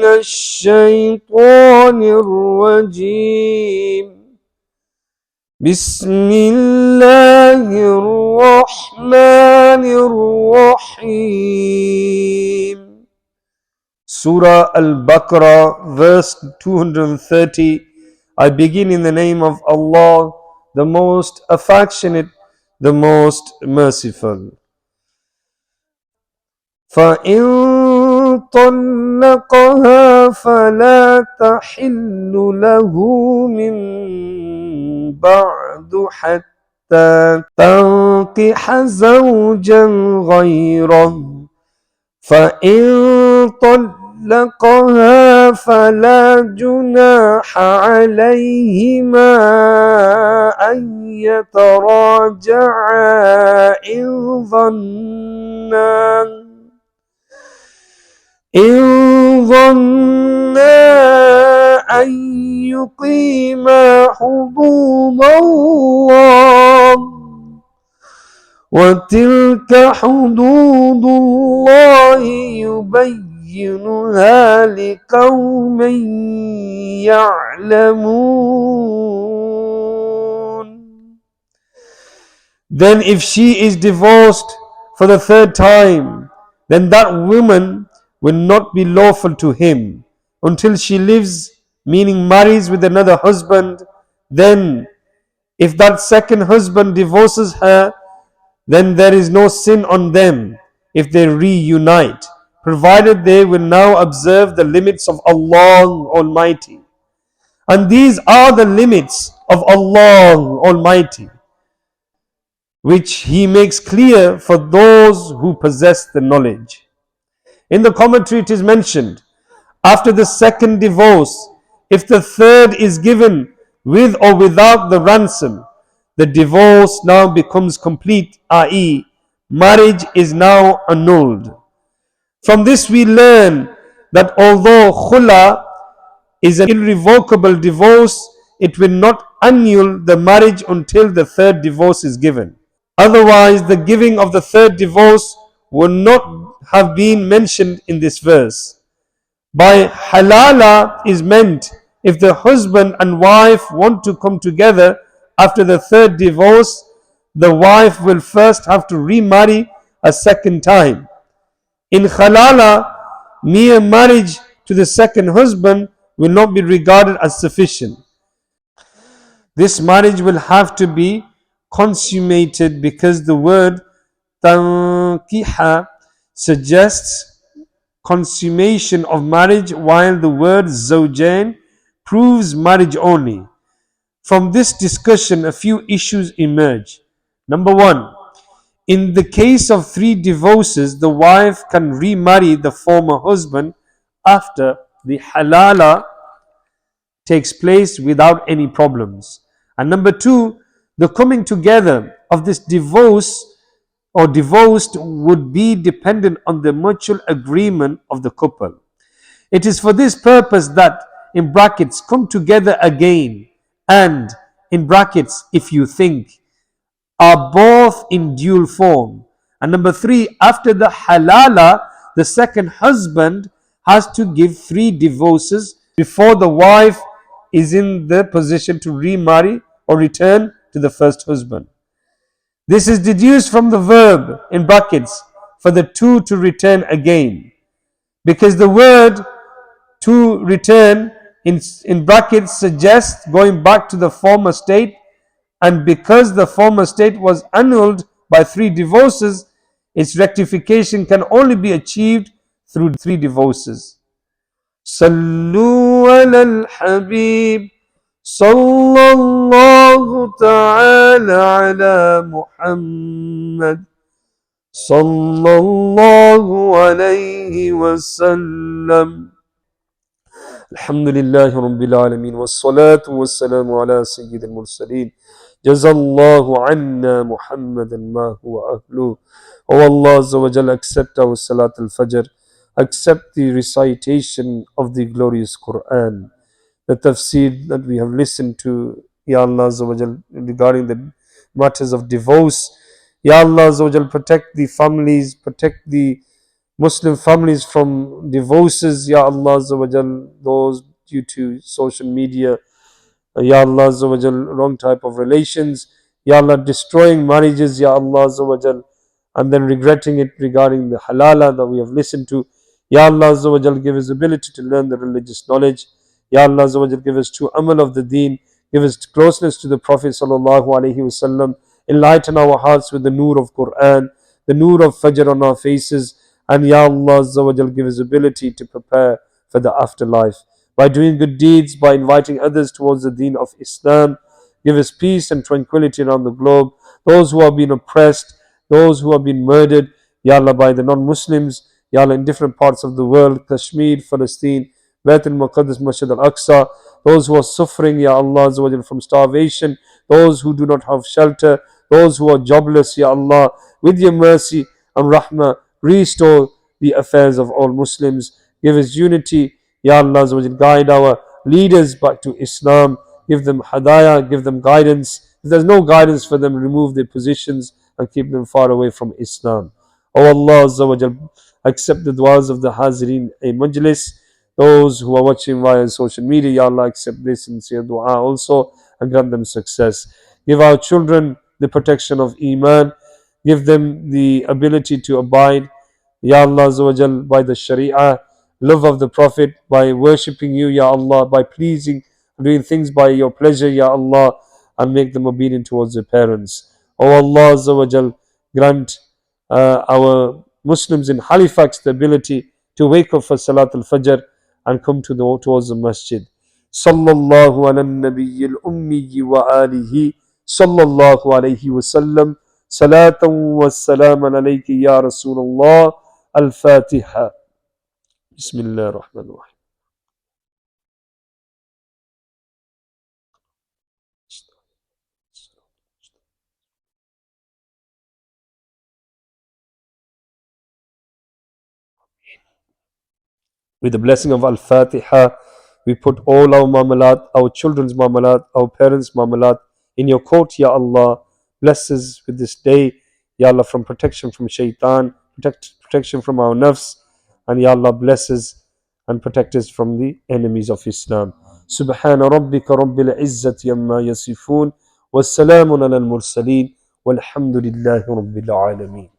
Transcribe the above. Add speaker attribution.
Speaker 1: من الشيطان الرجيم بسم الله الرحمن الرحيم. Surah Al-Baqarah, verse 230. I begin in the name of Allah, the most affectionate, the most merciful. فَإِن طَلَّقَهَا فَلَا تَحِلُّ لَهُ مِن بَعْدُ حَتَّى تَنكِحَ زَوْجًا غَيْرَهُ فَإِن طَلَّقَهَا فَلَا جُنَاحَ عَلَيْهِمَا أَن يَتَرَاجَعَا إن ظنا أن يقيما حدود الله وتلك حدود الله يبينها لقوم يعلمون. Then if she is divorced for the third time, then that woman will not be lawful to him until she lives, meaning marries with another husband. Then if that second husband divorces her, then there is no sin on them if they reunite, provided they will now observe the limits of Allah Almighty. And these are the limits of Allah Almighty, which He makes clear for those who possess the knowledge. In the commentary it is mentioned, after the second divorce, if the third is given with or without the ransom, the divorce now becomes complete, i.e., marriage is now annulled. From this we learn that although khula is an irrevocable divorce, it will not annul the marriage until the third divorce is given. Otherwise, the giving of the third divorce would not have been mentioned in this verse. By halaala is meant if the husband and wife want to come together after the third divorce, the wife will first have to remarry a second time. In halaala, mere marriage to the second husband will not be regarded as sufficient. This marriage will have to be consummated because the word tankiha suggests consummation of marriage, while the word zawjain proves marriage only. From this discussion, a few issues emerge. Number one, in the case of 3 divorces, the wife can remarry the former husband after the halaala takes place without any problems. And number 2, the coming together of this divorce or divorced would be dependent on the mutual agreement of the couple. It is for this purpose that, in brackets, come together again, and in brackets, if you think, are both in dual form. And number 3, after the halaala, the second husband has to give 3 divorces before the wife is in the position to remarry or return to the first husband. This is deduced from the verb in brackets for the 2 to return again, because the word to return in brackets suggests going back to the former state, and because the former state was annulled by 3 divorces, its rectification can only be achieved through 3 divorces. Sallu ala al-Habib sallallahu ta'ala ala Muhammad sallallahu alayhi wa sallam. Alhamdulillahi Rabbil Alameen wassalatu wassalamu ala Sayyid al-Mursaleen. Jazallahu anna Muhammadan ma huwa ahlu. O Allah Azza wa Jal, accept our Salat al-Fajr, accept the recitation of the glorious Quran, the tafsir that we have listened to, Ya Allah Azza wa Jal, regarding the matters of divorce. Ya Allah Azza wa Jal, protect the families, protect the Muslim families from divorces, Ya Allah Azza wa Jal, those due to social media, Ya Allah Azza wa Jal, wrong type of relations, Ya Allah, destroying marriages, Ya Allah Azza wa Jal, and then regretting it regarding the Halaala that we have listened to. Ya Allah Azza wa Jal, give us ability to learn the religious knowledge. Ya Allah Azza wa Jal, give us true amal of the deen, give us closeness to the Prophet Sallallahu Alaihi Wasallam, enlighten our hearts with the noor of Quran, the noor of Fajr on our faces, and Ya Allah Azza wa Jal, give us ability to prepare for the afterlife by doing good deeds, by inviting others towards the deen of Islam. Give us peace and tranquility around the globe. Those who have been oppressed, those who have been murdered, Ya Allah, by the non-Muslims, Ya Allah, in different parts of the world, Kashmir, Palestine, Bayt al-Maqdis, Masjid al-Aqsa, those who are suffering, Ya Allah, from starvation, those who do not have shelter, those who are jobless, Ya Allah, with your mercy and rahmah, restore the affairs of all Muslims. Give us unity, Ya Allah, guide our leaders back to Islam. Give them hadayah, give them guidance. If there's no guidance for them, remove their positions and keep them far away from Islam. Oh Allah Azza wa Jal, accept the du'as of the Hazireen a Majlis. Those who are watching via social media, Ya Allah, accept this sincere dua also and grant them success. Give our children the protection of Iman. Give them the ability to abide, Ya Allah Azza wa Jal, by the Sharia, love of the Prophet, by worshipping you, Ya Allah, by pleasing, doing things by your pleasure, Ya Allah, and make them obedient towards their parents. O Allah Azza wa Jal, grant our Muslims in Halifax the ability to wake up for Salat al-Fajr and come towards the masjid. Sallallahu ala nabiyyi al-ummi wa alihi sallallahu alayhi wa sallam. Salatan wa salaman alayki ya Rasulullah. Al-Fatiha. Bismillah ar-Rahman ar-Rahim. With the blessing of Al-Fatiha, we put all our mamalat, our children's mamalat, our parents' mamalat in your court, Ya Allah. Bless us with this day, Ya Allah, from protection from shaitan, protection from our nafs, and Ya Allah, bless us and protect us from the enemies of Islam. سبحان ربك رب العزة يما يصفون والسلام على المرسلين والحمد لله رب العالمين.